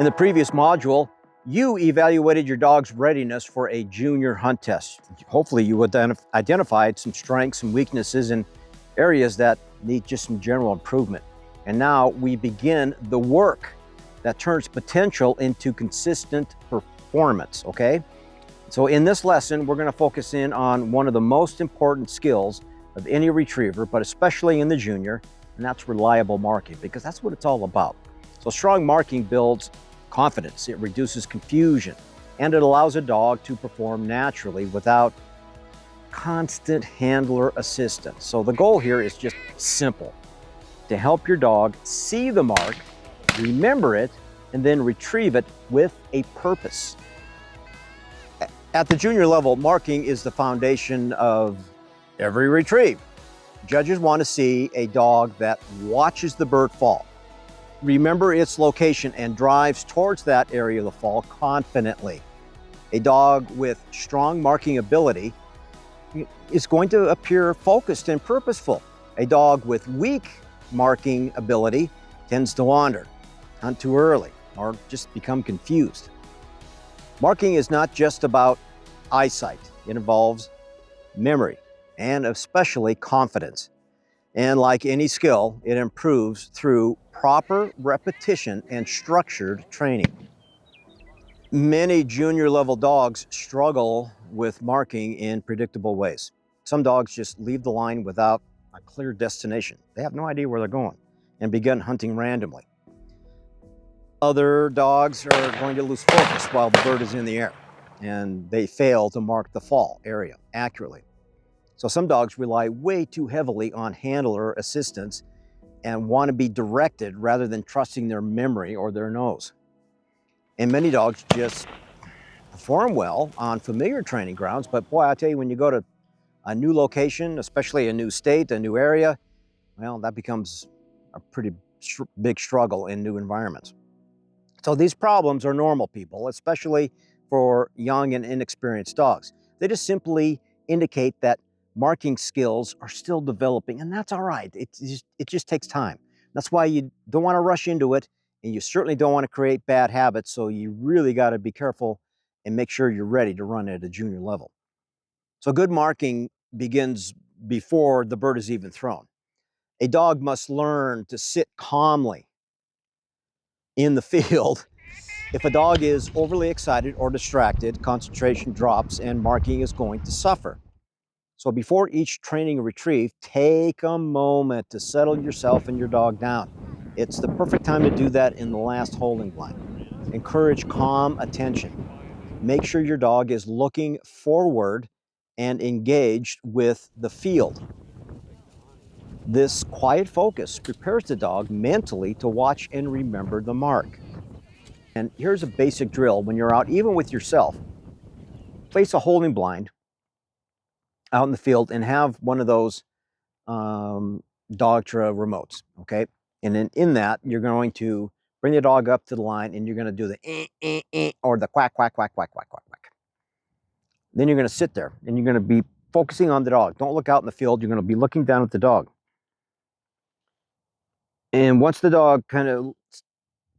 In the previous module, you evaluated your dog's readiness for a junior hunt test. Hopefully you identified some strengths and weaknesses and areas that need just some general improvement. And now we begin the work that turns potential into consistent performance, okay? So in this lesson, we're gonna focus in on one of the most important skills of any retriever, but especially in the junior, and that's reliable marking, because that's what it's all about. So strong marking builds confidence, it reduces confusion, and it allows a dog to perform naturally without constant handler assistance. So the goal here is just simple, to help your dog see the mark, remember it, and then retrieve it with a purpose. At the junior level, marking is the foundation of every retrieve. Judges want to see a dog that watches the bird fall, remember its location, and drives towards that area of the fall confidently. A dog with strong marking ability is going to appear focused and purposeful. A dog with weak marking ability tends to wander, hunt too early, or just become confused. Marking is not just about eyesight. It involves memory and especially confidence. And like any skill, it improves through proper repetition and structured training. Many junior level dogs struggle with marking in predictable ways. Some dogs just leave the line without a clear destination. They have no idea where they're going and begin hunting randomly. Other dogs are going to lose focus while the bird is in the air, and they fail to mark the fall area accurately. So some dogs rely way too heavily on handler assistance and want to be directed rather than trusting their memory or their nose. And many dogs just perform well on familiar training grounds, but boy, I tell you, when you go to a new location, especially a new state, a new area, well, that becomes a pretty big struggle in new environments. So these problems are normal, people, especially for young and inexperienced dogs. They just simply indicate that marking skills are still developing, and that's all right. It just takes time. That's why you don't want to rush into it, and you certainly don't want to create bad habits, so you really got to be careful and make sure you're ready to run at a junior level. So good marking begins before the bird is even thrown. A dog must learn to sit calmly in the field. If a dog is overly excited or distracted, concentration drops and marking is going to suffer. So before each training retrieve, take a moment to settle yourself and your dog down. It's the perfect time to do that in the last holding blind. Encourage calm attention. Make sure your dog is looking forward and engaged with the field. This quiet focus prepares the dog mentally to watch and remember the mark. And here's a basic drill when you're out, even with yourself. Place a holding blind out in the field and have one of those Dogtra remotes, okay? And in that, you're going to bring the dog up to the line and you're going to do the or the quack, quack, quack, quack, quack, quack, quack. Then you're going to sit there and you're going to be focusing on the dog. Don't look out in the field. You're going to be looking down at the dog. And once the dog kind of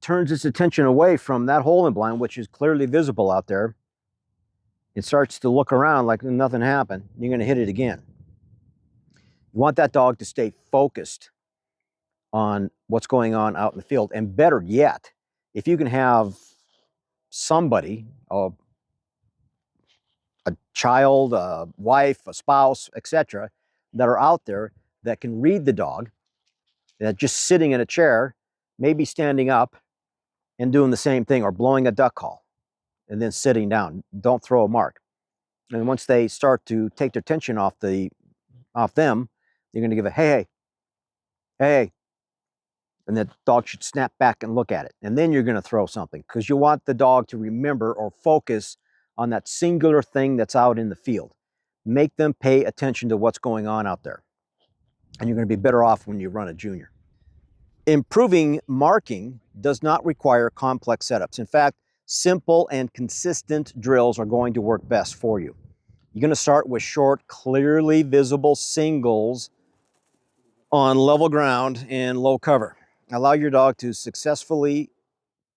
turns its attention away from that holding blind, which is clearly visible out there, it starts to look around like nothing happened. You're going to hit it again. You want that dog to stay focused on what's going on out in the field. And better yet, if you can have somebody, a child, a wife, a spouse, etc., that are out there that can read the dog, that just sitting in a chair, maybe standing up and doing the same thing, or blowing a duck call and then sitting down. Don't throw a mark. And once they start to take their attention off them, you're going to give a hey, hey, hey, and the dog should snap back and look at it. And then you're going to throw something, because you want the dog to remember or focus on that singular thing that's out in the field. Make them pay attention to what's going on out there. And you're going to be better off when you run a junior. Improving marking does not require complex setups. In fact, simple and consistent drills are going to work best for you. You're going to start with short, clearly visible singles on level ground in low cover. Allow your dog to successfully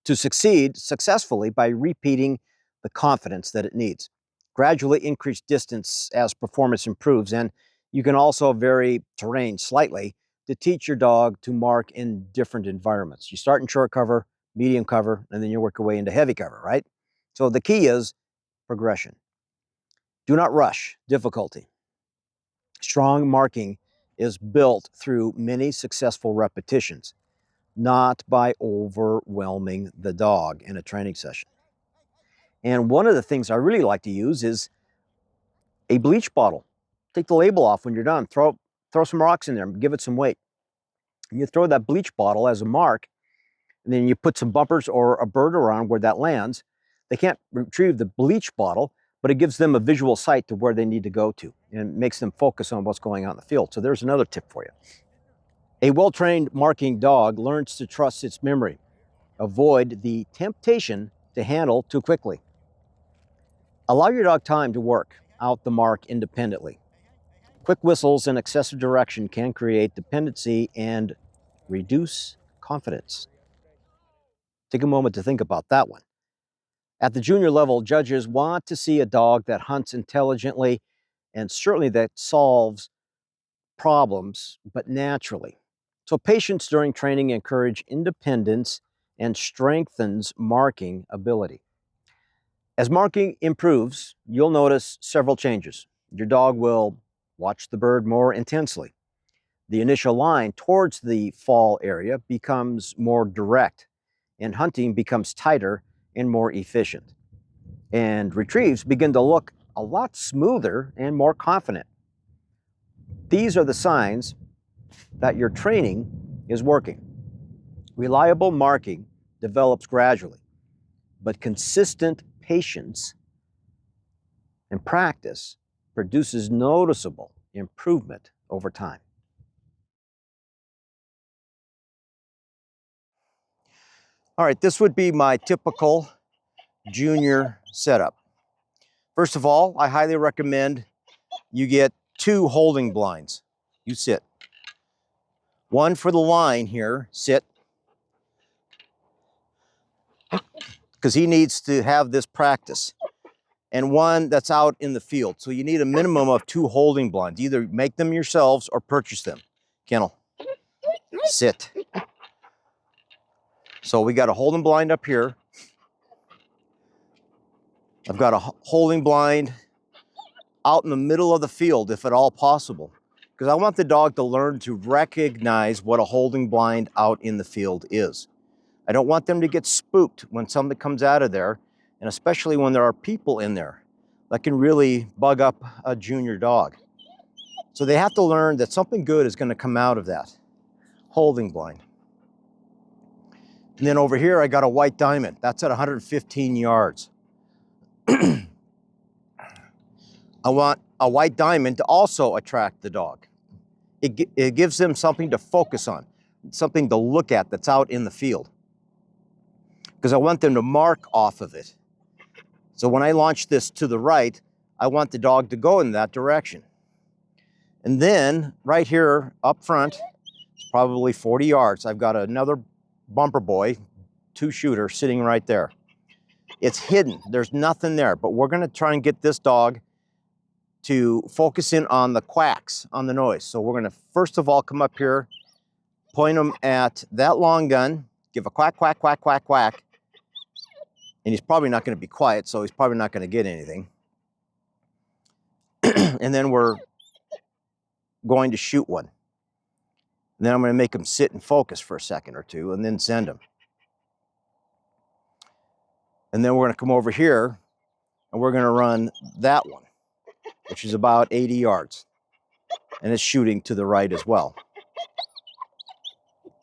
to succeed successfully by repeating the confidence that it needs. Gradually increase distance as performance improves, and you can also vary terrain slightly to teach your dog to mark in different environments. You start in short cover, medium cover, and then you work your way into heavy cover, right? So the key is progression. Do not rush difficulty. Strong marking is built through many successful repetitions, not by overwhelming the dog in a training session. And one of the things I really like to use is a bleach bottle. Take the label off when you're done. Throw some rocks in there and give it some weight. And you throw that bleach bottle as a mark, and then you put some bumpers or a bird around where that lands. They can't retrieve the bleach bottle, but it gives them a visual sight to where they need to go to and makes them focus on what's going on in the field. So there's another tip for you. A well-trained marking dog learns to trust its memory. Avoid the temptation to handle too quickly. Allow your dog time to work out the mark independently. Quick whistles and excessive direction can create dependency and reduce confidence. Take a moment to think about that one. At the junior level, judges want to see a dog that hunts intelligently and certainly that solves problems, but naturally. So patience during training encourages independence and strengthens marking ability. As marking improves, you'll notice several changes. Your dog will watch the bird more intensely. The initial line towards the fall area becomes more direct, and hunting becomes tighter and more efficient. And retrieves begin to look a lot smoother and more confident. These are the signs that your training is working. Reliable marking develops gradually, but consistent patience and practice produces noticeable improvement over time. All right, this would be my typical junior setup. First of all, I highly recommend you get 2 holding blinds. You sit. One for the line here, sit, because he needs to have this practice. And one that's out in the field. So you need a minimum of 2 holding blinds. Either make them yourselves or purchase them. Kennel, sit. So we got a holding blind up here. I've got a holding blind out in the middle of the field, if at all possible, because I want the dog to learn to recognize what a holding blind out in the field is. I don't want them to get spooked when something comes out of there, and especially when there are people in there. That can really bug up a junior dog. So they have to learn that something good is going to come out of that holding blind. And then over here, I got a white diamond. That's at 115 yards. I want a white diamond to also attract the dog. It gives them something to focus on, something to look at that's out in the field. Because I want them to mark off of it. So when I launch this to the right, I want the dog to go in that direction. And then right here up front, it's probably 40 yards, I've got another bumper boy, 2-shooter sitting right there. It's hidden, there's nothing there, but we're gonna try and get this dog to focus in on the quacks, on the noise. So we're gonna first of all come up here, point him at that long gun, give a quack, quack, quack, quack, quack, and he's probably not gonna be quiet, so he's probably not gonna get anything. And then we're going to shoot one. And then I'm gonna make him sit and focus for a second or two and then send him. And then we're gonna come over here and we're gonna run that one, which is about 80 yards. And it's shooting to the right as well.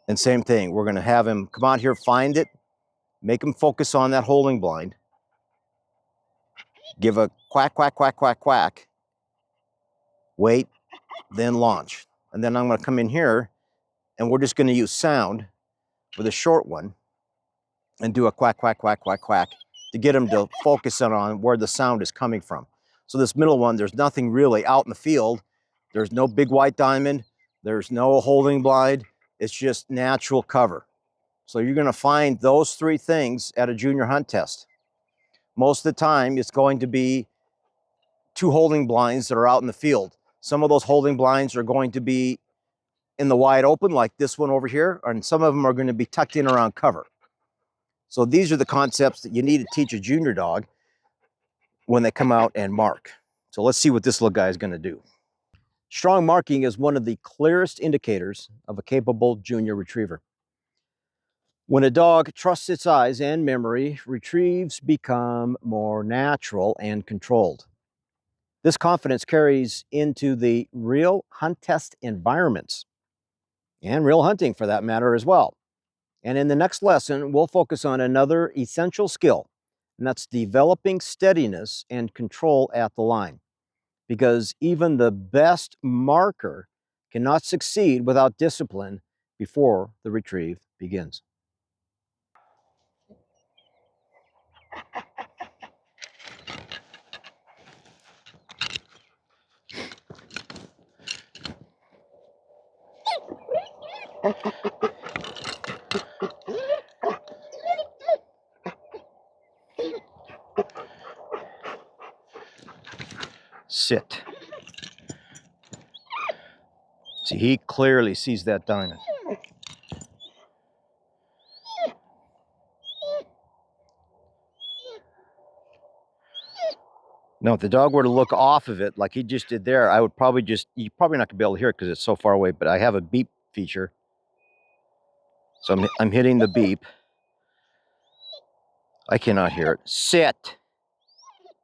And same thing, we're gonna have him come out here, find it, make him focus on that holding blind, give a quack, quack, quack, quack, quack, wait, then launch. And then I'm gonna come in here and we're just gonna use sound with a short one and do a quack, quack, quack, quack, quack to get him to focus on where the sound is coming from. So this middle one, there's nothing really out in the field. There's no big white diamond. There's no holding blind. It's just natural cover. So you're going to find those three things at a junior hunt test. Most of the time, it's going to be two holding blinds that are out in the field. Some of those holding blinds are going to be in the wide open, like this one over here, and some of them are going to be tucked in around cover. So these are the concepts that you need to teach a junior dog when they come out and mark. So let's see what this little guy is going to do. Strong marking is one of the clearest indicators of a capable junior retriever. When a dog trusts its eyes and memory, retrieves become more natural and controlled. This confidence carries into the real hunt test environments and real hunting for that matter as well. And in the next lesson, we'll focus on another essential skill, and that's developing steadiness and control at the line. Because even the best marker cannot succeed without discipline before the retrieve begins. Sit. See, he clearly sees that diamond. Now, if the dog were to look off of it like he just did there, I would probably you're probably not going to be able to hear it because it's so far away, but I have a beep feature. So I'm hitting the beep. I cannot hear it. Sit.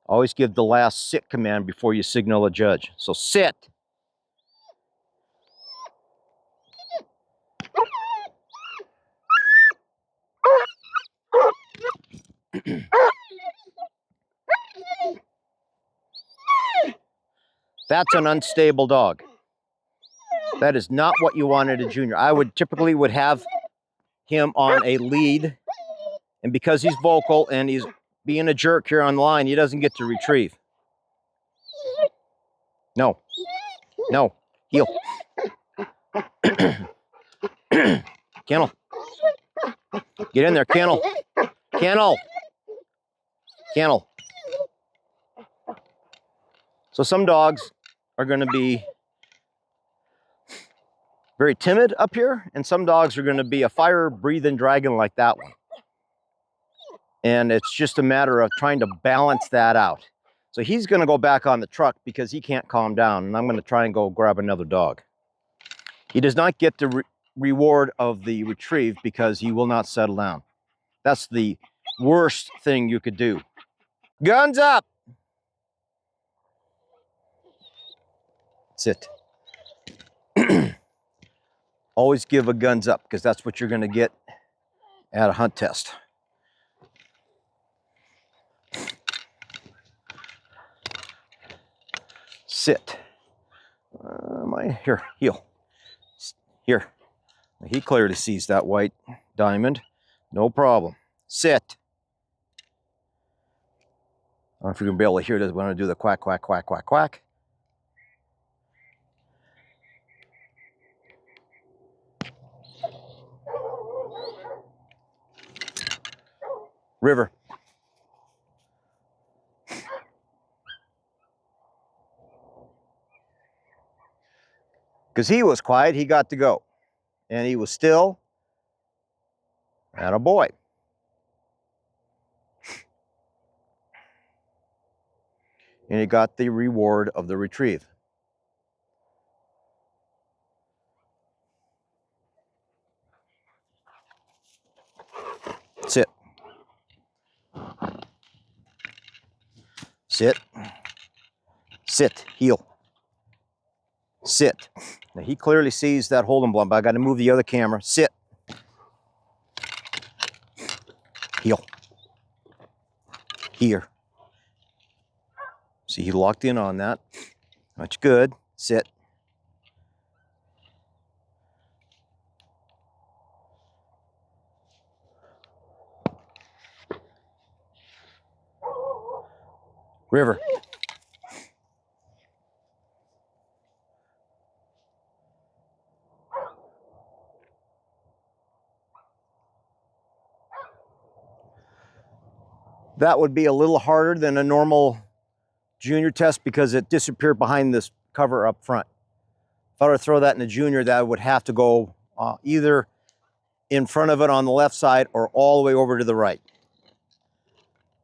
Always give the last sit command before you signal a judge. So sit. That's an unstable dog. That is not what you wanted a junior. I would typically have him on a lead, and because he's vocal and he's being a jerk here on the line, he doesn't get to retrieve. No. No. Heel. Kennel. Get in there, Kennel. Kennel. Kennel. So some dogs are going to be very timid up here, and some dogs are going to be a fire-breathing dragon like that one. And it's just a matter of trying to balance that out. So he's going to go back on the truck because he can't calm down, and I'm going to try and go grab another dog. He does not get the reward of the retrieve because he will not settle down. That's the worst thing you could do. Guns up! Sit. Always give a guns up because that's what you're going to get at a hunt test. Sit. Here, heel. Here. He clearly sees that white diamond. No problem. Sit. I don't know if you're going to be able to hear this when I do the quack, quack, quack, quack, quack. River. Because he was quiet, he got to go. And he was still and a boy. And he got the reward of the retrieve. Sit. Sit. Sit. Heel. Sit. Now he clearly sees that holding blind, but I got to move the other camera. Sit. Heel. Here. See, he locked in on that. That's good. Sit. River. That would be a little harder than a normal junior test because it disappeared behind this cover up front. If I were to throw that in a junior, that would have to go either in front of it on the left side or all the way over to the right.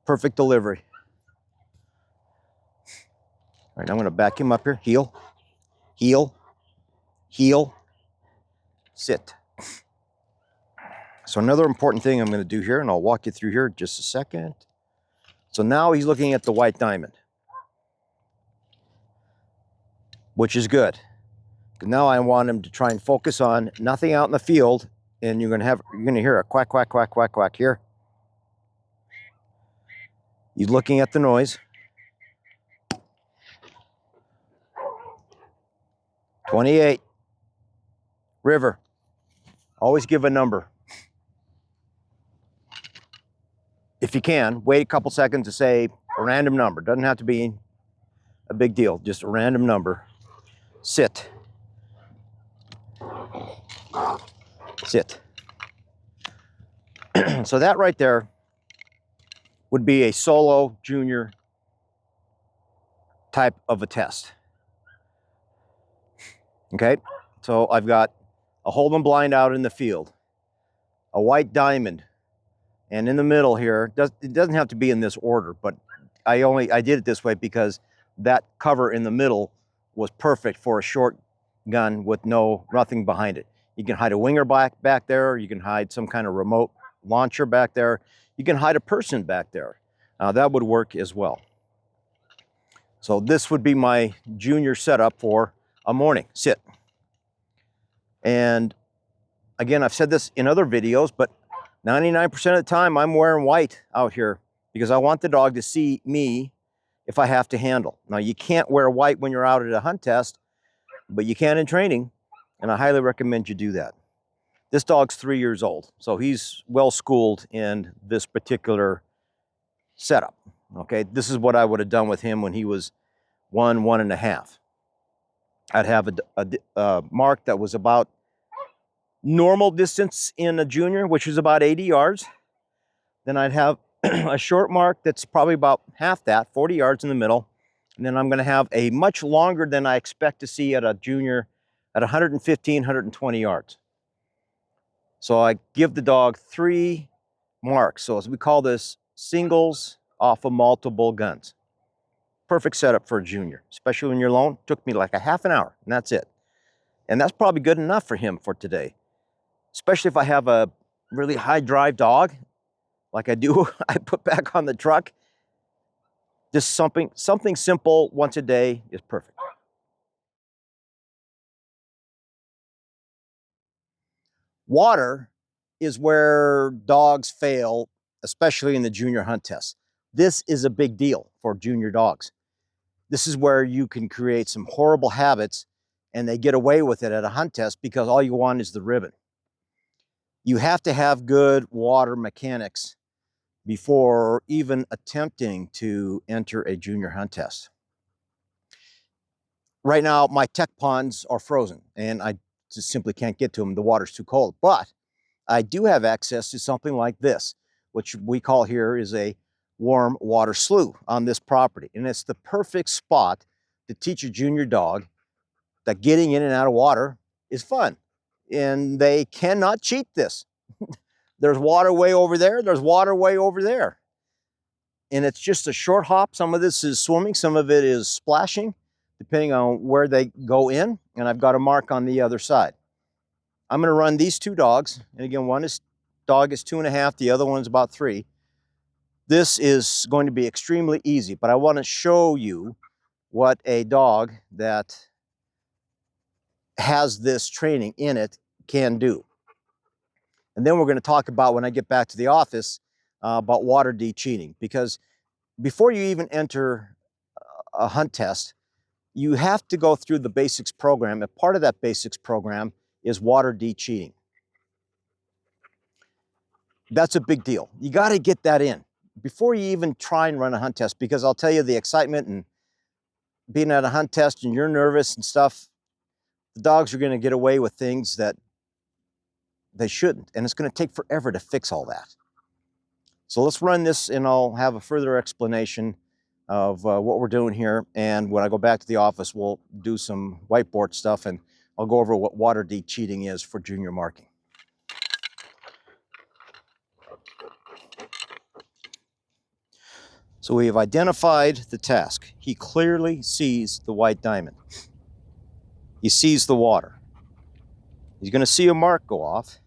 Perfect delivery. All right, I'm going to back him up here. Heel, heel, heel, sit. So another important thing I'm going to do here, and I'll walk you through here in just a second. So now he's looking at the white diamond, which is good. Now I want him to try and focus on nothing out in the field, and you're going to hear a quack, quack, quack, quack, quack here. He's looking at the noise. 28. River. Always give a number. If you can, wait a couple seconds to say a random number. Doesn't have to be a big deal, just a random number. Sit. Sit. So that right there would be a solo junior type of a test. Okay, so I've got a hold 'em blind out in the field, a white diamond, and in the middle here, it doesn't have to be in this order, but I did it this way because that cover in the middle was perfect for a short gun with nothing behind it. You can hide a winger back there, you can hide some kind of remote launcher back there, you can hide a person back there. That would work as well. So this would be my junior setup for a morning. Sit. And again, I've said this in other videos, but 99% of the time I'm wearing white out here because I want the dog to see me if I have to handle. Now, you can't wear white when you're out at a hunt test, but you can in training, and I highly recommend you do that. This dog's 3 years old, so he's well schooled in this particular setup. Okay, this is what I would have done with him when he was 1.5. I'd have a mark that was about normal distance in a junior, which is about 80 yards. Then I'd have a short mark that's probably about half that, 40 yards in the middle. And then I'm going to have a much longer than I expect to see at a junior at 115, 120 yards. So I give the dog 3 marks. So as we call this, singles off of multiple guns. Perfect setup for a junior, especially when you're alone. Took me like a half an hour, and that's it. And that's probably good enough for him for today. Especially if I have a really high drive dog, like I do, I put back on the truck. Just something simple once a day is perfect. Water is where dogs fail, especially in the junior hunt test. This is a big deal for junior dogs. This is where you can create some horrible habits and they get away with it at a hunt test because all you want is the ribbon. You have to have good water mechanics before even attempting to enter a junior hunt test. Right now, my tech ponds are frozen and I just simply can't get to them. The water's too cold, but I do have access to something like this, which we call here is a warm water slough on this property. And it's the perfect spot to teach a junior dog that getting in and out of water is fun. And they cannot cheat this. There's water way over there, there's water way over there. And it's just a short hop. Some of this is swimming, some of it is splashing, depending on where they go in. And I've got a mark on the other side. I'm going to run these 2 dogs. And again, dog is 2.5, the other one's about 3. This is going to be extremely easy, but I want to show you what a dog that has this training in it can do. And then we're going to talk about, when I get back to the office, about water de-cheating. Because before you even enter a hunt test, you have to go through the basics program. And part of that basics program is water de-cheating. That's a big deal. You got to get that in before you even try and run a hunt test, because I'll tell you, the excitement and being at a hunt test and you're nervous and stuff, the dogs are going to get away with things that they shouldn't. And it's going to take forever to fix all that. So let's run this and I'll have a further explanation of what we're doing here. And when I go back to the office, we'll do some whiteboard stuff and I'll go over what water de-cheating is for junior marking. So we have identified the task. He clearly sees the white diamond. He sees the water. He's going to see a mark go off.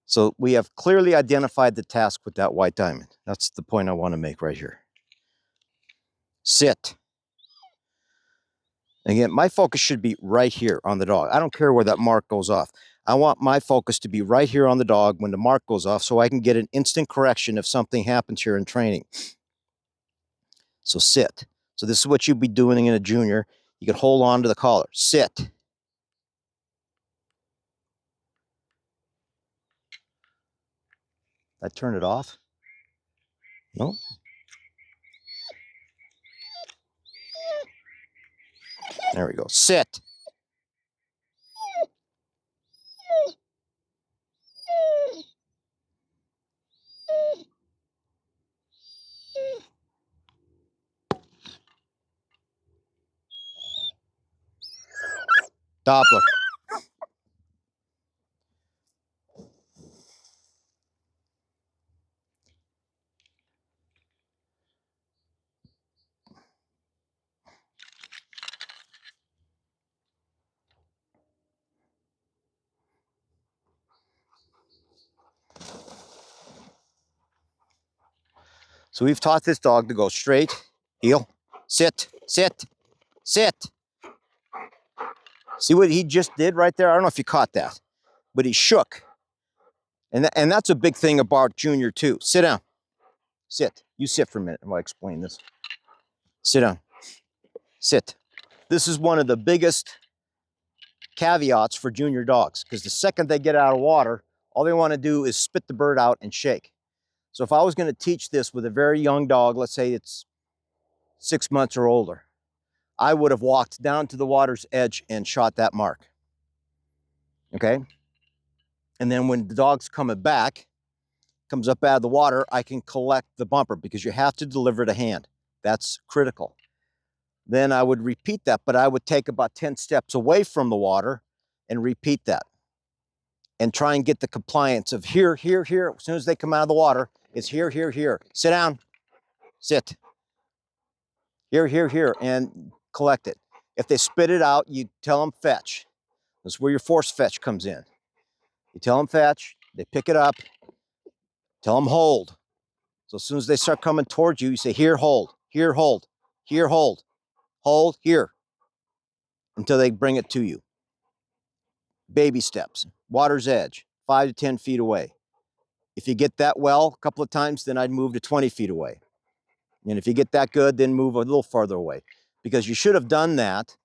So we have clearly identified the task with that white diamond. That's the point I want to make right here. Sit. Again, my focus should be right here on the dog. I don't care where that mark goes off. I want my focus to be right here on the dog when the mark goes off so I can get an instant correction if something happens here in training. So sit. So this is what you'd be doing in a junior. You can hold on to the collar. Sit. I turn it off? No? There we go. Sit. Doppler. So we've taught this dog to go straight, heel, sit, sit, sit. See what he just did right there? I don't know if you caught that, but he shook. And that's a big thing about junior too. Sit down. Sit. You sit for a minute while I explain this. Sit down. Sit. This is one of the biggest caveats for junior dogs because the second they get out of water, all they want to do is spit the bird out and shake. So if I was going to teach this with a very young dog, let's say it's 6 months or older, I would have walked down to the water's edge and shot that mark. Okay? And then when the dog's coming back, comes up out of the water, I can collect the bumper because you have to deliver to hand. That's critical. Then I would repeat that, but I would take about 10 steps away from the water and repeat that. And try and get the compliance of here, here, here. As soon as they come out of the water, it's here, here, here. Sit down. Sit. Here, here, here, and collect it. If they spit it out, you tell them fetch. That's where your force fetch comes in. You tell them fetch, they pick it up, tell them hold. So as soon as they start coming towards you, you say here, hold, here, hold, here, hold, hold, here, until they bring it to you. Baby steps, water's edge, 5 to 10 feet away. If you get that well a couple of times, then I'd move to 20 feet away. And if you get that good, then move a little farther away. Because you should have done that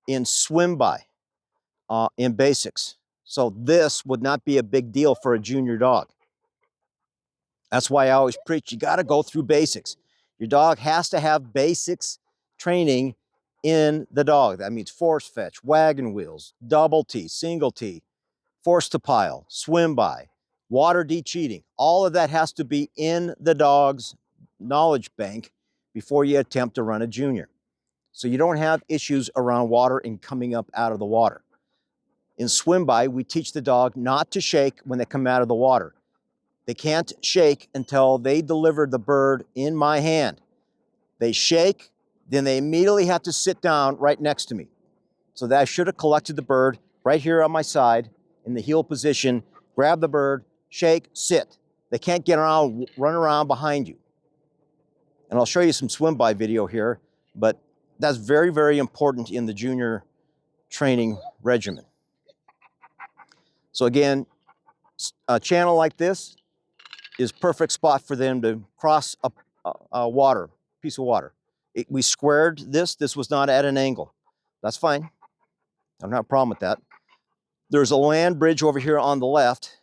in swim by, in basics. So this would not be a big deal for a junior dog. That's why I always preach, you got to go through basics. Your dog has to have basics training in the dog. That means force fetch, wagon wheels, double T, single T, force to pile, swim by, water de-cheating. All of that has to be in the dog's knowledge bank before you attempt to run a junior. So you don't have issues around water and coming up out of the water. In swim by, we teach the dog not to shake when they come out of the water. They can't shake until they deliver the bird in my hand. They shake, then they immediately have to sit down right next to me. So that I should have collected the bird right here on my side in the heel position, grab the bird, shake, sit. They can't get around, run around behind you. And I'll show you some swim by video here, but that's very, very important in the junior training regimen. So again, a channel like this is perfect spot for them to cross a water, piece of water. We squared this. This was not at an angle. That's fine. I don't have a problem with that. There's a land bridge over here on the left.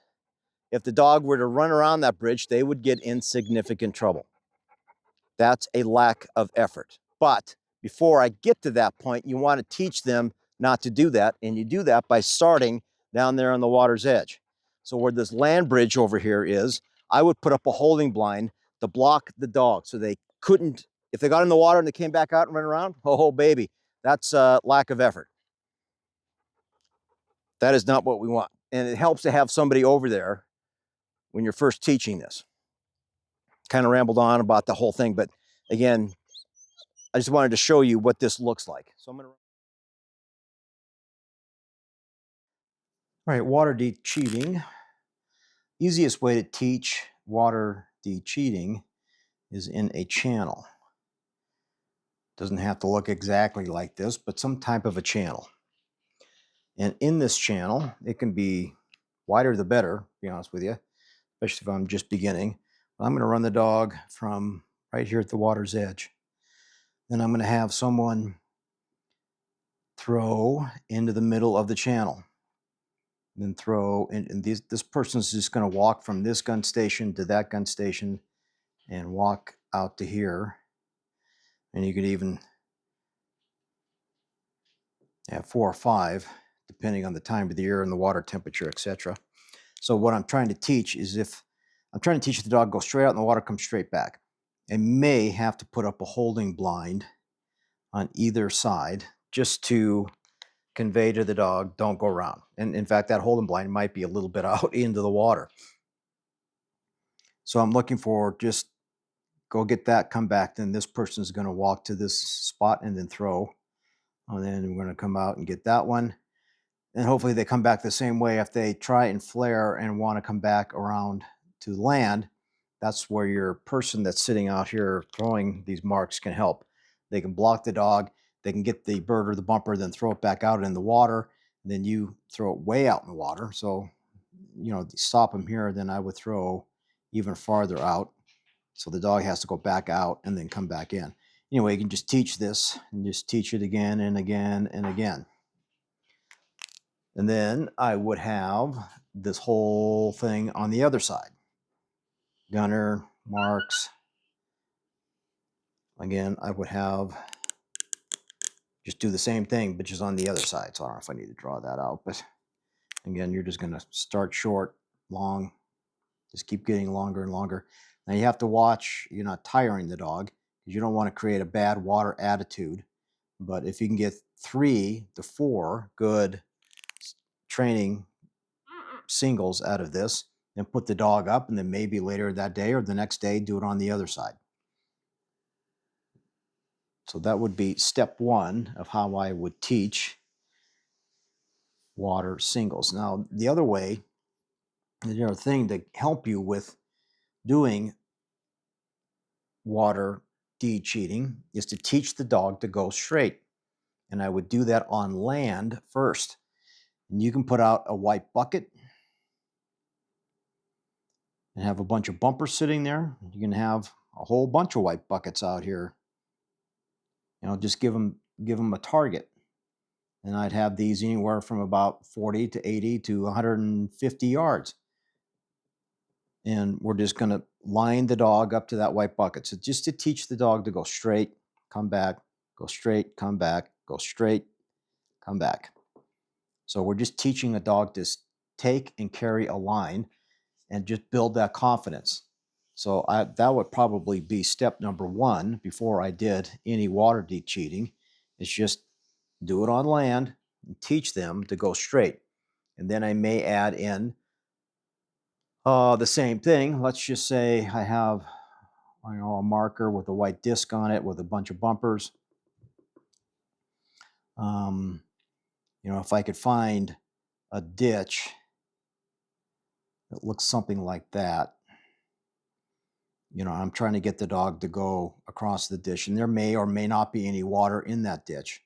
If the dog were to run around that bridge, they would get in significant trouble. That's a lack of effort. But before I get to that point, you want to teach them not to do that. And you do that by starting down there on the water's edge. So where this land bridge over here is, I would put up a holding blind to block the dog so they couldn't, if they got in the water and they came back out and ran around, oh baby, that's lack of effort. That is not what we want. And it helps to have somebody over there when you're first teaching this. Kind of rambled on about the whole thing, but again, I just wanted to show you what this looks like. So I'm going to. All right, water de-cheating. Easiest way to teach water de-cheating is in a channel. Doesn't have to look exactly like this, but some type of a channel. And in this channel, it can be wider the better, to be honest with you, especially if I'm just beginning. I'm going to run the dog from right here at the water's edge. Then I'm going to have someone throw into the middle of the channel. Then throw, and this person's just going to walk from this gun station to that gun station and walk out to here. And you could even have 4 or 5, depending on the time of the year and the water temperature, etc. So what I'm trying to teach is I'm trying to teach the dog go straight out in the water, come straight back. I may have to put up a holding blind on either side just to convey to the dog, don't go around. And in fact, that holding blind might be a little bit out into the water. So I'm looking for just go get that, come back. Then this person is going to walk to this spot and then throw. And then we're going to come out and get that one. And hopefully they come back the same way. If they try and flare and want to come back around to land, that's where your person that's sitting out here throwing these marks can help. They can block the dog. They can get the bird or the bumper, then throw it back out in the water. Then you throw it way out in the water. So, stop them here. Then I would throw even farther out. So the dog has to go back out and then come back in. Anyway, you can just teach this and just teach it again and again and again. And then I would have this whole thing on the other side. Gunner, marks. Again, I would have just do the same thing, but just on the other side. So I don't know if I need to draw that out, but again, you're just going to start short, long, just keep getting longer and longer. Now you have to watch you're not tiring the dog because you don't want to create a bad water attitude. But if you can get 3 to 4 good training singles out of this, then put the dog up, and then maybe later that day or the next day, do it on the other side. So that would be step 1 of how I would teach water singles. Now, the other way, the other thing to help you with doing water de-cheating is to teach the dog to go straight. And I would do that on land first. And you can put out a white bucket and have a bunch of bumpers sitting there. You can have a whole bunch of white buckets out here. Just give them a target. And I'd have these anywhere from about 40 to 80 to 150 yards. And we're just going to line the dog up to that white bucket. So just to teach the dog to go straight, come back, go straight, come back, go straight, come back. So we're just teaching a dog to take and carry a line and just build that confidence. So that would probably be step number 1 before I did any water de-cheating, is just do it on land and teach them to go straight. And then I may add in the same thing. Let's just say I have a marker with a white disc on it with a bunch of bumpers. If I could find a ditch that looks something like that, I'm trying to get the dog to go across the ditch, and there may or may not be any water in that ditch.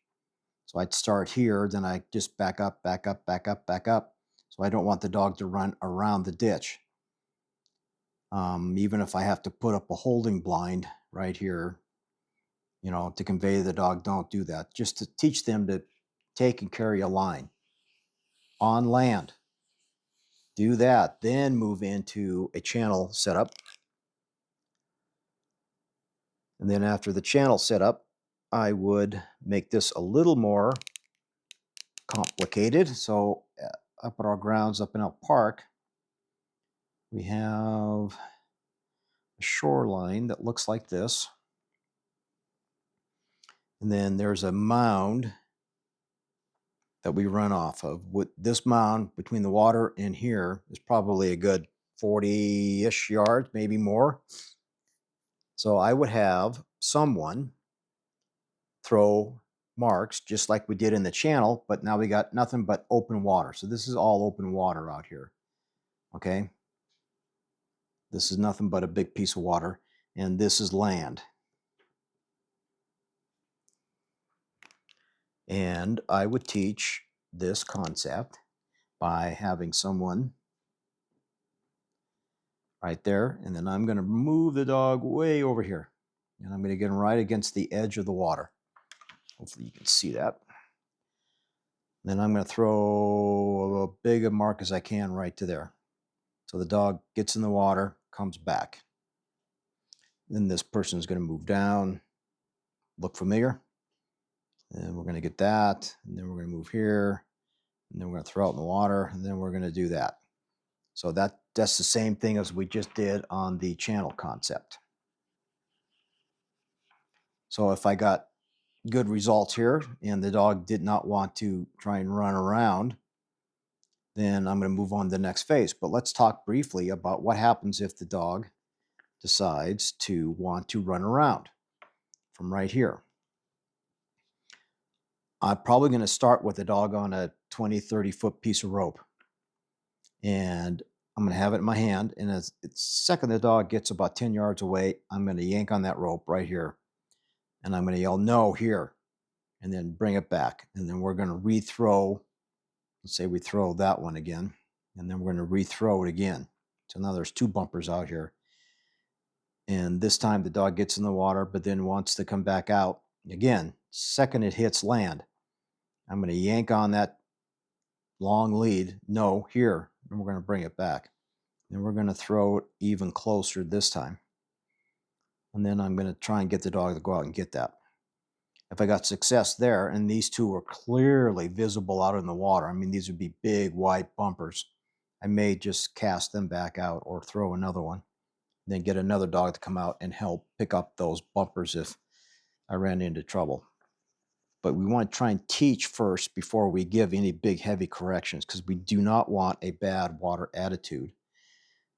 So I'd start here, then I just back up, back up, back up, back up. So I don't want the dog to run around the ditch. Even if I have to put up a holding blind right here, to convey to the dog, don't do that. Just to teach them to take and carry a line on land. Do that, then move into a channel setup. And then after the channel setup, I would make this a little more complicated. So up at our grounds up in Elk Park, we have a shoreline that looks like this. And then there's a mound that we run off of. With this mound between the water and here is probably a good 40-ish yards, maybe more. So I would have someone throw marks just like we did in the channel, but now we got nothing but open water. So this is all open water out here. Okay. This is nothing but a big piece of water, and this is land. And I would teach this concept by having someone right there, and then I'm going to move the dog way over here, and I'm going to get him right against the edge of the water. Hopefully you can see that. Then I'm going to throw as big a mark as I can right to there. So the dog gets in the water, comes back. Then this person is going to move down, look familiar. And we're going to get that, and then we're going to move here, and then we're going to throw out in the water, and then we're going to do that. So that's the same thing as we just did on the channel concept. So if I got good results here and the dog did not want to try and run around, then I'm going to move on to the next phase. But let's talk briefly about what happens if the dog decides to want to run around from right here. I'm probably going to start with the dog on a 20, 30-foot piece of rope. And I'm going to have it in my hand. And as the second the dog gets about 10 yards away, I'm going to yank on that rope right here. And I'm going to yell, no, here. And then bring it back. And then we're going to rethrow. Let's say we throw that one again. And then we're going to rethrow it again. So now there's two bumpers out here. And this time the dog gets in the water, but then wants to come back out. Again, second it hits land, I'm going to yank on that long lead. No, here. And we're going to bring it back. And we're going to throw it even closer this time. And then I'm going to try and get the dog to go out and get that. If I got success there, and these two are clearly visible out in the water, I mean, these would be big white bumpers, I may just cast them back out or throw another one. Then get another dog to come out and help pick up those bumpers if I ran into trouble. But we want to try and teach first before we give any big heavy corrections, because we do not want a bad water attitude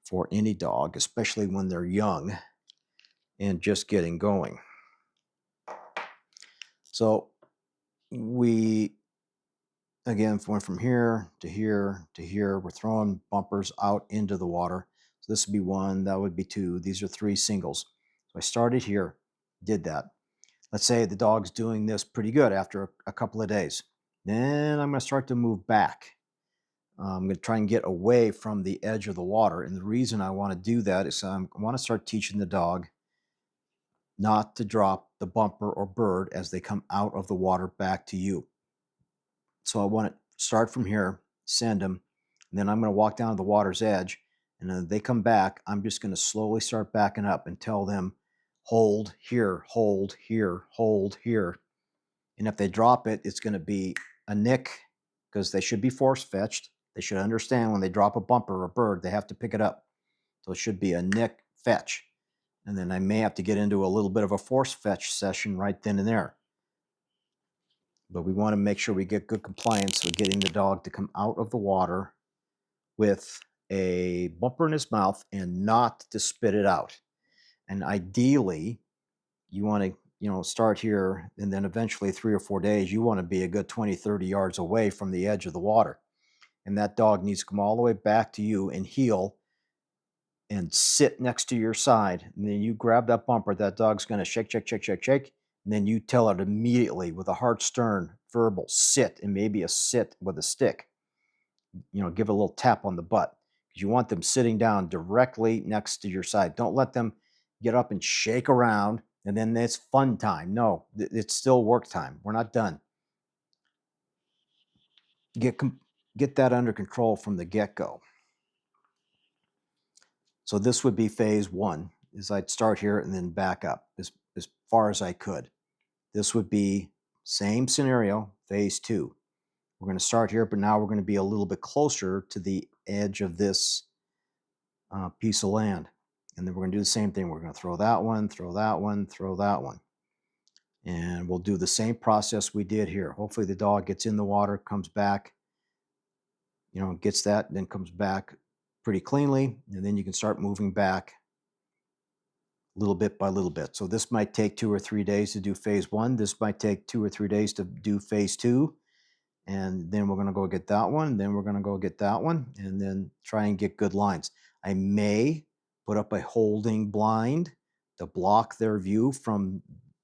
for any dog, especially when they're young and just getting going. So we, again, went from here to here to here. We're throwing bumpers out into the water. So this would be one, that would be two. These are three singles. So I started here, did that. Let's say the dog's doing this pretty good after a couple of days. Then I'm going to start to move back. I'm going to try and get away from the edge of the water. And the reason I want to do that is I want to start teaching the dog not to drop the bumper or bird as they come out of the water back to you. So I want to start from here, send them, and then I'm going to walk down to the water's edge. And then they come back, I'm just going to slowly start backing up and tell them, hold here, hold here, hold here. And if they drop it, it's going to be a nick, because they should be force fetched. They should understand when they drop a bumper or a bird, they have to pick it up. So it should be a nick fetch. And then I may have to get into a little bit of a force fetch session right then and there. But we want to make sure we get good compliance with getting the dog to come out of the water with a bumper in his mouth and not to spit it out. And ideally, you want to start here, and then eventually 3 or 4 days, you want to be a good 20, 30 yards away from the edge of the water. And that dog needs to come all the way back to you and heel and sit next to your side. And then you grab that bumper, that dog's going to shake, shake, shake, shake, shake. And then you tell it immediately with a hard, stern, verbal sit, and maybe a sit with a stick. Give a little tap on the butt, because you want them sitting down directly next to your side. Don't let them get up and shake around, and then it's fun time. No, it's still work time. We're not done. Get that under control from the get-go. So this would be phase one, is I'd start here and then back up as far as I could. This would be same scenario, phase two. We're going to start here, but now we're going to be a little bit closer to the edge of this piece of land. And then we're going to do the same thing. We're going to throw that one, throw that one, throw that one. And we'll do the same process we did here. Hopefully the dog gets in the water, comes back, gets that, then comes back pretty cleanly. And then you can start moving back little bit by little bit. So this might take 2 or 3 days to do phase 1. This might take 2 or 3 days to do phase 2. And then we're going to go get that one. Then we're going to go get that one, and then try and get good lines. I may put up a holding blind to block their view from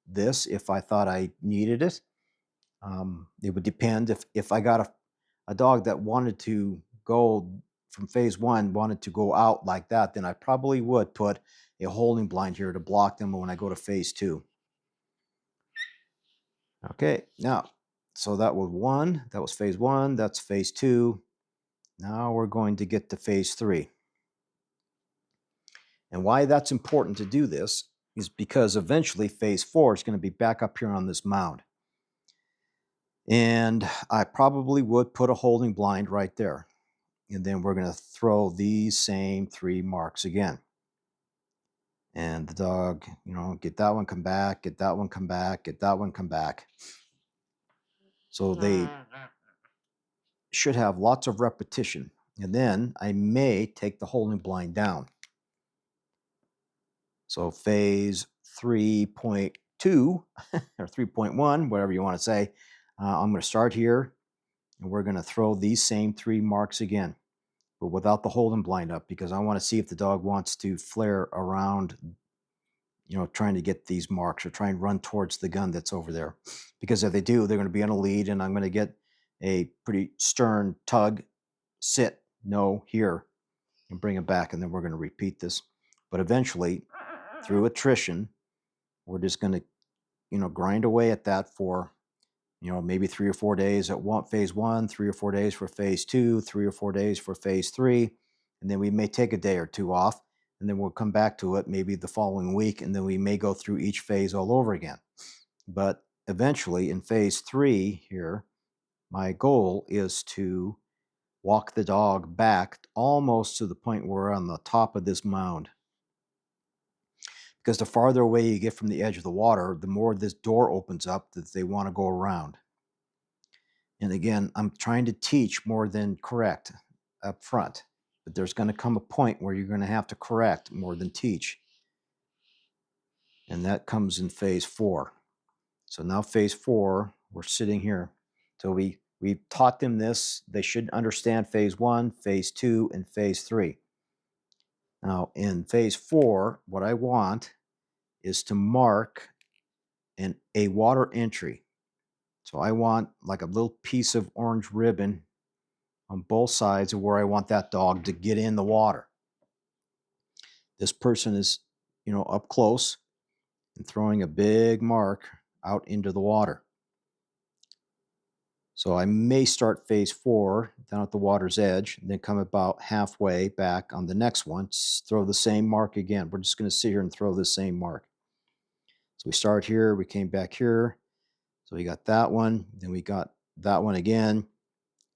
this if I thought I needed it. It would depend. If I got a dog that wanted to go from phase 1, wanted to go out like that, then I probably would put a holding blind here to block them when I go to phase 2. Okay, now, so that was 1, that was phase 1, that's phase 2. Now we're going to get to phase 3. And why that's important to do this is because eventually phase 4 is going to be back up here on this mound. And I probably would put a holding blind right there. And then we're going to throw these same 3 marks again. And the dog, get that one, come back, get that one, come back, get that one, come back. So they should have lots of repetition. And then I may take the holding blind down. So phase 3.2 or 3.1, whatever you want to say, I'm going to start here, and we're going to throw these same 3 marks again, but without the holding blind up, because I want to see if the dog wants to flare around, trying to get these marks or try and run towards the gun that's over there. Because if they do, they're going to be on a lead, and I'm going to get a pretty stern tug, sit, no, here, and bring it back, and then we're going to repeat this. But eventually, through attrition, we're just going to, grind away at that for, maybe 3 or 4 days at phase 1, 3 or 4 days for phase 2, 3 or 4 days for phase 3, and then we may take a day or 2 off, and then we'll come back to it maybe the following week, and then we may go through each phase all over again. But eventually in phase 3 here, my goal is to walk the dog back almost to the point where we're on the top of this mound. Because the farther away you get from the edge of the water, the more this door opens up that they want to go around. And again, I'm trying to teach more than correct up front, but there's going to come a point where you're going to have to correct more than teach. And that comes in phase 4. So now phase 4, we're sitting here. So we taught them this. They should understand phase 1, phase 2, and phase 3. Now in phase 4, what I want is to mark a water entry. So I want like a little piece of orange ribbon on both sides of where I want that dog to get in the water. This person is, up close and throwing a big mark out into the water. So I may start phase 4 down at the water's edge, and then come about halfway back on the next one, throw the same mark again. We're just going to sit here and throw the same mark. So we start here, we came back here. So we got that one, then we got that one again,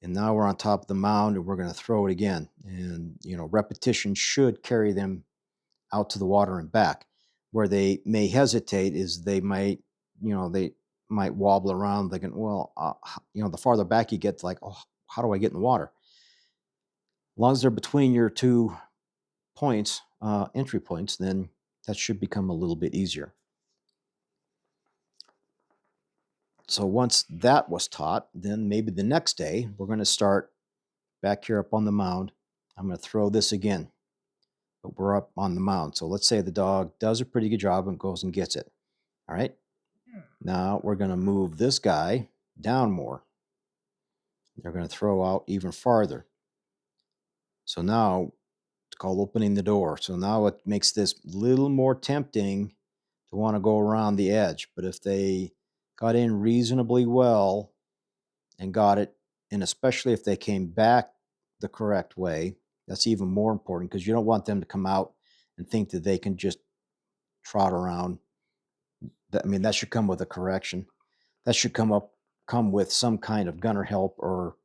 and now we're on top of the mound, and we're going to throw it again. And, repetition should carry them out to the water and back. Where they may hesitate is they might, they might wobble around thinking, well, the farther back you get, like, oh, how do I get in the water? As long as they're between your 2 points, entry points, then that should become a little bit easier. So once that was taught, then maybe the next day, we're going to start back here up on the mound. I'm going to throw this again, but we're up on the mound. So let's say the dog does a pretty good job and goes and gets it. All right. Now we're going to move this guy down more. They're going to throw out even farther. So now it's called opening the door. So now it makes this a little more tempting to want to go around the edge. But if they got in reasonably well and got it, and especially if they came back the correct way, that's even more important, because you don't want them to come out and think that they can just trot around. That should come with a correction. That should come with some kind of gunner help, or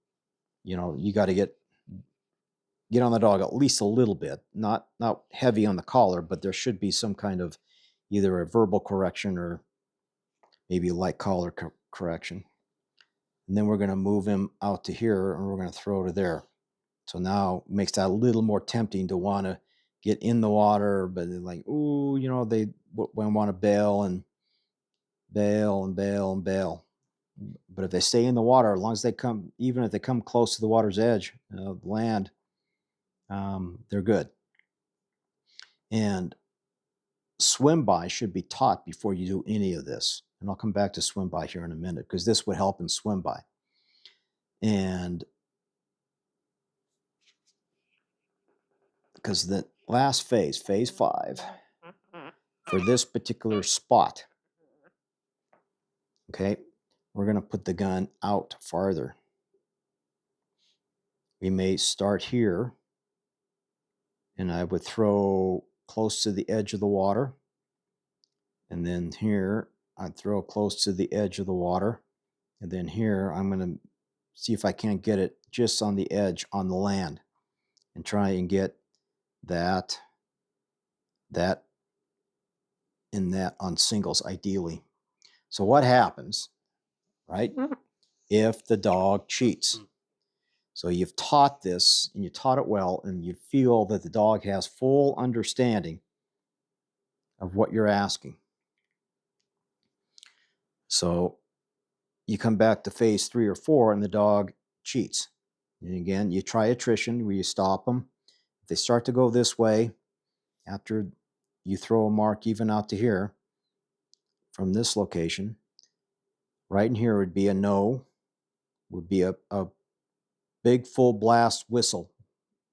you got to get get on the dog at least a little bit, not heavy on the collar, but there should be some kind of either a verbal correction or maybe a light collar correction. And then we're going to move him out to here and we're going to throw to there. So now it makes that a little more tempting to want to get in the water, but they're like, ooh, you know, they want to bail and bail and bail and bail. But if they stay in the water, as long as they come, even if they come close to the water's edge, the land, they're good. And swim by should be taught before you do any of this. And I'll come back to swim by here in a minute because this would help in swim by. And because the last phase, phase 5, for this particular spot, okay, we're going to put the gun out farther. We may start here, and I would throw close to the edge of the water. And then here, I'd throw close to the edge of the water. And then here, I'm going to see if I can't get it just on the edge on the land and try and get that, and that on singles, ideally. So what happens, right, if the dog cheats? So you've taught this, and you taught it well, and you feel that the dog has full understanding of what you're asking. So you come back to phase 3 or 4, and the dog cheats. And again, you try attrition where you stop them. If they start to go this way, after you throw a mark even out to here, from this location, right in here would be a no, would be a big full blast whistle,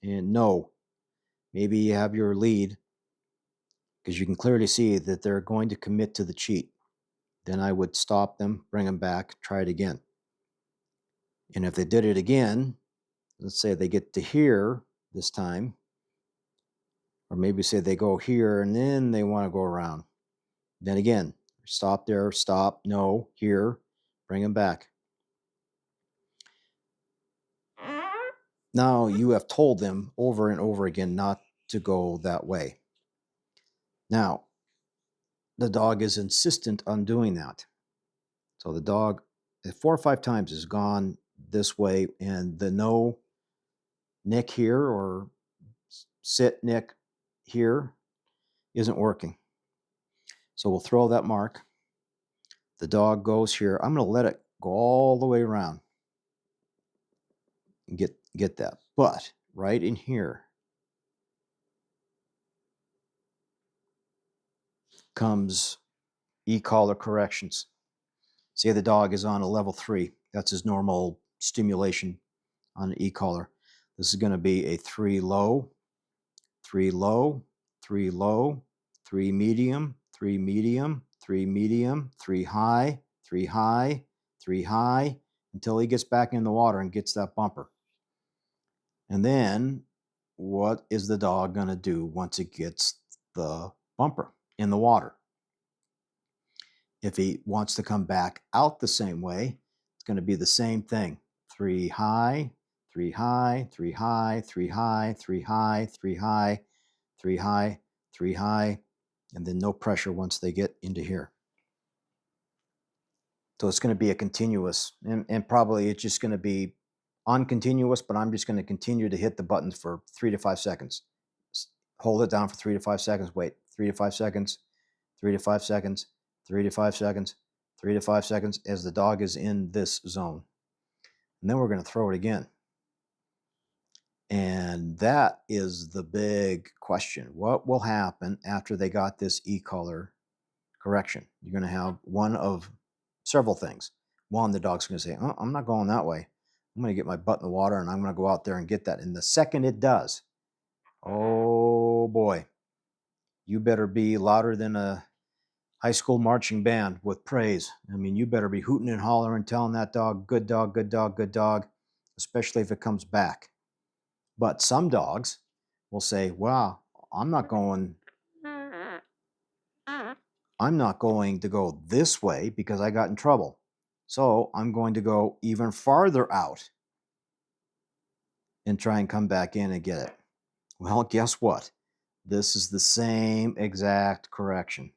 and no. Maybe you have your lead because you can clearly see that they're going to commit to the cheat. Then I would stop them, bring them back, try it again. And if they did it again, let's say they get to here this time, or maybe say they go here and then they want to go around. Then again, stop there, stop, no, here, bring them back. Now you have told them over and over again not to go that way. Now, the dog is insistent on doing that. So the dog 4 or 5 times has gone this way, and the no nick here or sit nick here isn't working. So we'll throw that mark. The dog goes here. I'm going to let it go all the way around and get that. But right in here comes e-collar corrections. Say the dog is on a level 3. That's his normal stimulation on an e-collar. This is going to be a 3 low, 3 low, 3 low, 3 medium, 3 medium, 3 medium, 3 high, 3 high, 3 high, until he gets back in the water and gets that bumper. And then what is the dog going to do once it gets the bumper in the water? If he wants to come back out the same way, it's going to be the same thing. 3 high, 3 high, 3 high, 3 high, 3 high, 3 high, 3 high, 3 high, and then no pressure once they get into here. So it's going to be a continuous, and probably it's just going to be uncontinuous, but I'm just going to continue to hit the buttons for 3 to 5 seconds. Hold it down for 3 to 5 seconds, wait, 3 to 5 seconds, 3 to 5 seconds, 3 to 5 seconds, 3 to 5 seconds as the dog is in this zone. And then we're going to throw it again. And that is the big question. What will happen after they got this e-collar correction? You're going to have one of several things. One, the dog's going to say, oh, I'm not going that way. I'm going to get my butt in the water and I'm going to go out there and get that. And the second it does, oh boy, you better be louder than a high school marching band with praise. I mean, you better be hooting and hollering, telling that dog, good dog, good dog, good dog, especially if it comes back. But some dogs will say, wow, I'm not going to go this way because I got in trouble. So I'm going to go even farther out. and try and come back in and get it. Well, guess what? This is the same exact correction.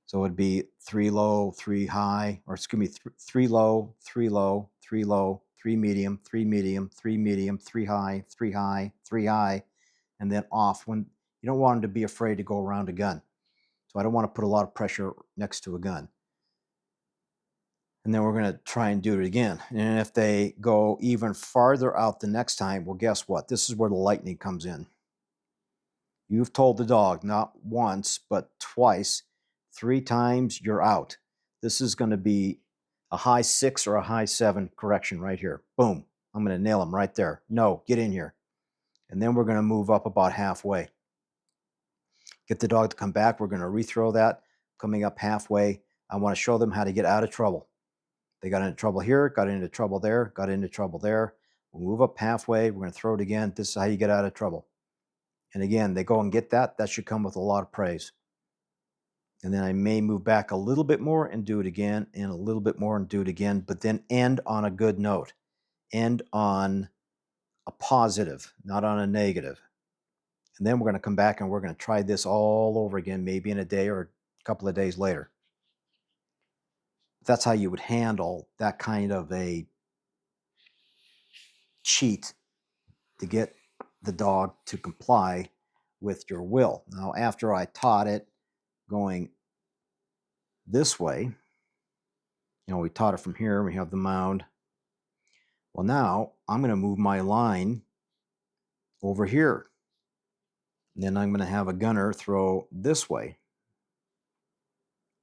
So it'd be 3 low, 3 high, or excuse me, 3 low, 3 low, 3 low, 3 medium, 3 medium, 3 medium, 3 high, 3 high, 3 high, and then off. When you don't want them to be afraid to go around a gun. So I don't want to put a lot of pressure next to a gun. And then we're going to try and do it again. And if they go even farther out the next time, well, guess what? This is where the lightning comes in. You've told the dog not once, but twice, 3 times, you're out. This is going to be a high 6 or a high 7 correction right here. Boom. I'm going to nail them right there. No, get in here. And then we're going to move up about halfway. Get the dog to come back. We're going to rethrow that. Coming up halfway, I want to show them how to get out of trouble. They got into trouble here, got into trouble there, got into trouble there. We'll move up halfway. We're going to throw it again. This is how you get out of trouble. And again, they go and get that. That should come with a lot of praise. And then I may move back a little bit more and do it again, and a little bit more and do it again, but then end on a good note. End on a positive, not on a negative. And then we're going to come back and we're going to try this all over again, maybe in a day or a couple of days later. That's how you would handle that kind of a cheat to get the dog to comply with your will. Now, after I taught it going this way, we taught it from here. We have the mound. Well, now I'm going to move my line over here. And then I'm going to have a gunner throw this way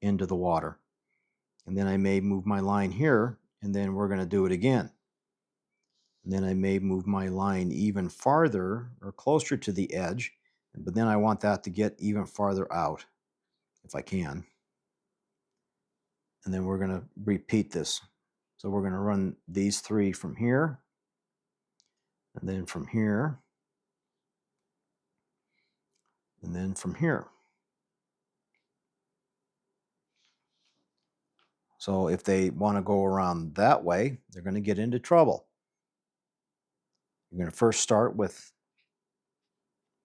into the water. And then I may move my line here, and then we're going to do it again. And then I may move my line even farther or closer to the edge, but then I want that to get even farther out if I can. And then we're going to repeat this. So we're going to run these 3 from here, and then from here, and then from here. So if they want to go around that way, they're going to get into trouble. You're going to first start with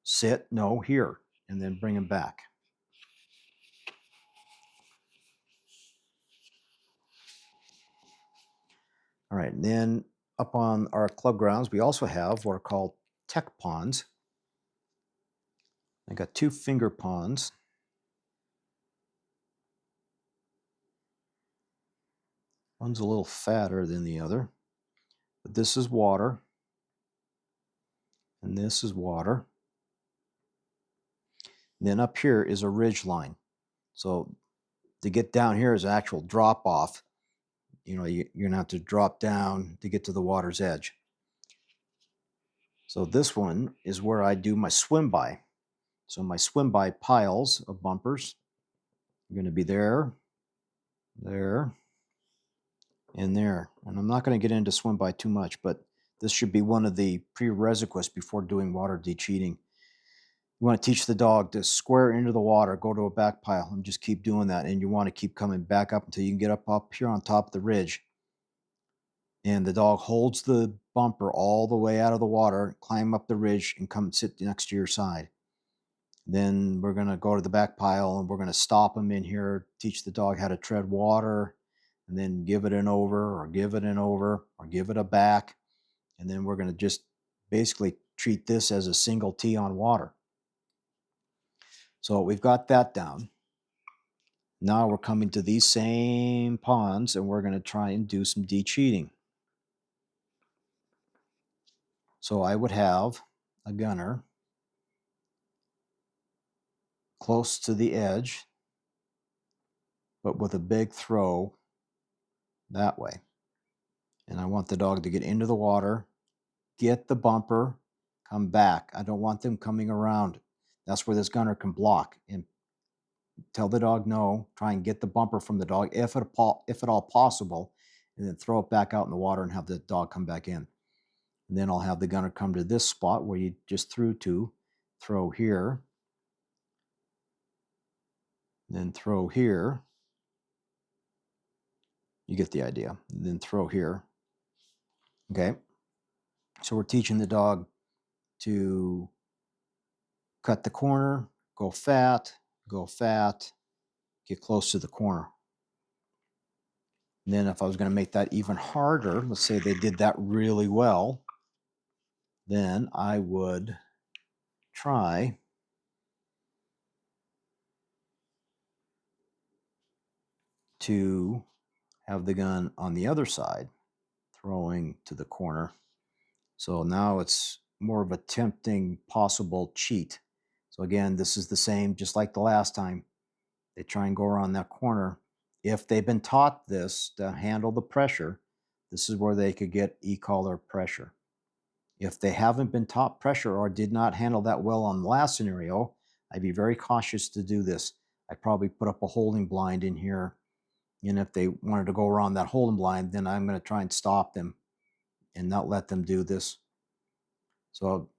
sit, no, here, and then bring them back. All right, and then up on our club grounds, we also have what are called tech ponds. I got 2 finger ponds. One's a little fatter than the other, but this is water, and this is water. And then up here is a ridge line. So to get down here is an actual drop off. You're going to have to drop down to get to the water's edge. So this one is where I do my swim by. So my swim by piles of bumpers are going to be there, there, and there. And I'm not going to get into swim by too much, but this should be one of the prerequisites before doing water de-cheating. You want to teach the dog to square into the water, go to a back pile, and just keep doing that. And you want to keep coming back up until you can get up here on top of the ridge. And the dog holds the bumper all the way out of the water, climb up the ridge, and come and sit next to your side. Then we're going to go to the back pile, and we're going to stop them in here, teach the dog how to tread water, and then give it an over, or give it an over, or give it a back. And then we're going to just basically treat this as a single tee on water. So we've got that down. Now we're coming to these same ponds, and we're going to try and do some de-cheating. So I would have a gunner close to the edge, but with a big throw that way. And I want the dog to get into the water, get the bumper, come back. I don't want them coming around. That's where this gunner can block and tell the dog no, try and get the bumper from the dog if at all possible, and then throw it back out in the water and have the dog come back in. And then I'll have the gunner come to this spot where you just threw to, throw here, then throw here. You get the idea. And then throw here. Okay. So we're teaching the dog to cut the corner, go fat, get close to the corner. And then if I was going to make that even harder, let's say they did that really well, then I would try to have the gun on the other side, throwing to the corner. So now it's more of a tempting possible cheat. So again, this is the same, just like the last time. They try and go around that corner. If they've been taught this to handle the pressure, this is where they could get e-collar pressure. If they haven't been taught pressure or did not handle that well on the last scenario, I'd be very cautious to do this. I'd probably put up a holding blind in here. And if they wanted to go around that holding blind, then I'm going to try and stop them and not let them do this. So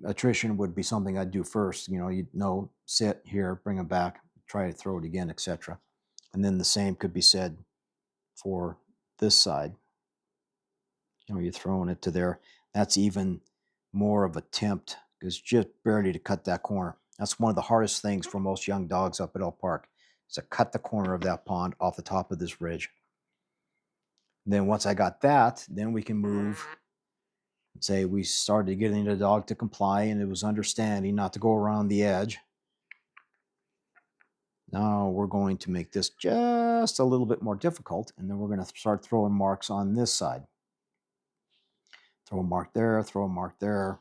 attrition would be something I'd do first. You'd know, sit here, bring them back, try to throw it again, etc. And then the same could be said for this side. You're throwing it to there. That's even more of a tempt, because just barely to cut that corner. That's one of the hardest things for most young dogs up at Elk Park, is to cut the corner of that pond off the top of this ridge. Then once I got that, then we can move. Say we started getting the dog to comply and it was understanding not to go around the edge. Now we're going to make this just a little bit more difficult, and then we're going to start throwing marks on this side. Throw a mark there, throw a mark there,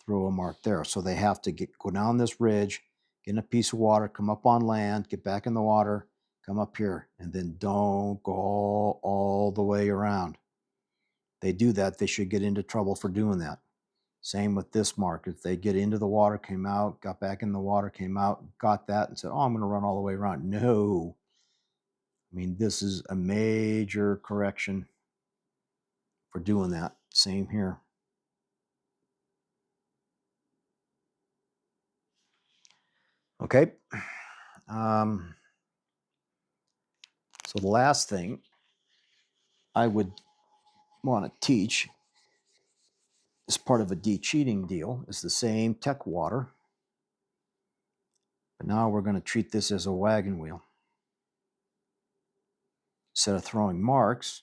throw a mark there. So they have to go down this ridge, get in a piece of water, come up on land, get back in the water, come up here, and then don't go all the way around. They do that, they should get into trouble for doing that. Same with this mark. If they get into the water, came out, got back in the water, came out, got that, and said, oh, I'm going to run all the way around. No. I mean, this is a major correction for doing that. Same here. Okay. So the last thing I would want to teach as part of a de-cheating deal is the same tech water. But now we're going to treat this as a wagon wheel. Instead of throwing marks,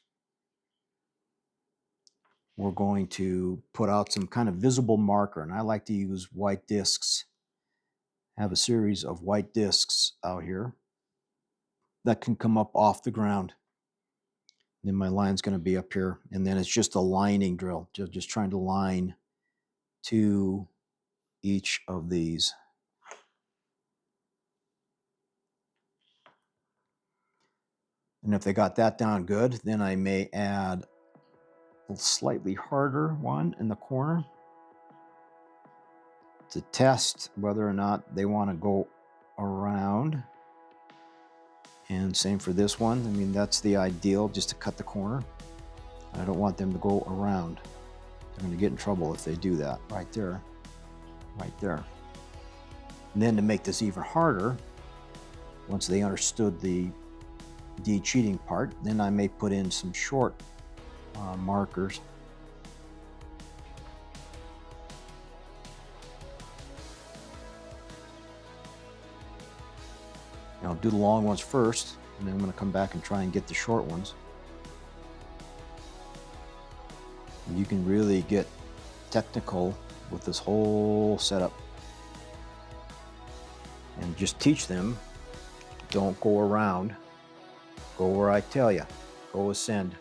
we're going to put out some kind of visible marker. And I like to use white discs. I have a series of white discs out here that can come up off the ground. Then my line's going to be up here. And then it's just a lining drill, just trying to line to each of these. And if they got that down good, then I may add a slightly harder one in the corner to test whether or not they want to go around. And same for this one. I mean, that's the ideal, just to cut the corner. I don't want them to go around. They're going to get in trouble if they do that. Right there. Right there. And then to make this even harder, once they understood the de-cheating part, then I may put in some short markers. I'll do the long ones first, and then I'm going to come back and try and get the short ones. And you can really get technical with this whole setup. And just teach them, don't go around. Go where I tell you. Go ascend.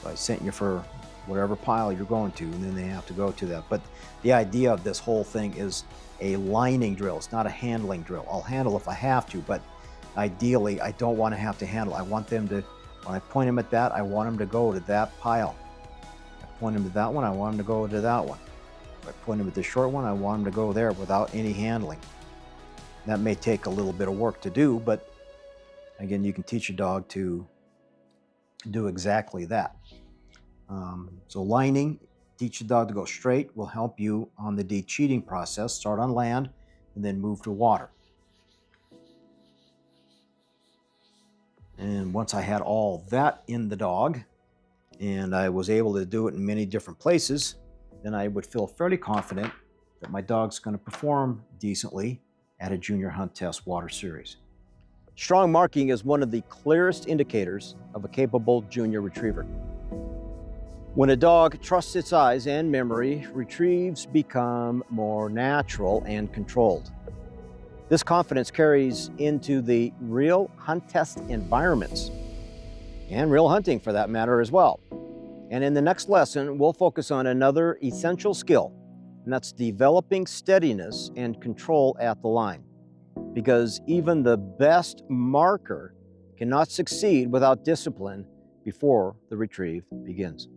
So I sent you for whatever pile you're going to, and then they have to go to that. But the idea of this whole thing is a lining drill. It's not a handling drill. I'll handle if I have to, but ideally I don't want to have to handle. I want them to, when I point them at that, I want them to go to that pile. If I point them to that one, I want them to go to that one. If I point them at the short one, I want them to go there without any handling. That may take a little bit of work to do, but again, you can teach a dog to do exactly that. So lining, teach the dog to go straight, will help you on the de-cheating process. Start on land and then move to water. And once I had all that in the dog, and I was able to do it in many different places, then I would feel fairly confident that my dog's going to perform decently at a junior hunt test water series. Strong marking is one of the clearest indicators of a capable junior retriever. When a dog trusts its eyes and memory, retrieves become more natural and controlled. This confidence carries into the real hunt test environments and real hunting for that matter as well. And in the next lesson, we'll focus on another essential skill, and that's developing steadiness and control at the line. Because even the best marker cannot succeed without discipline before the retrieve begins.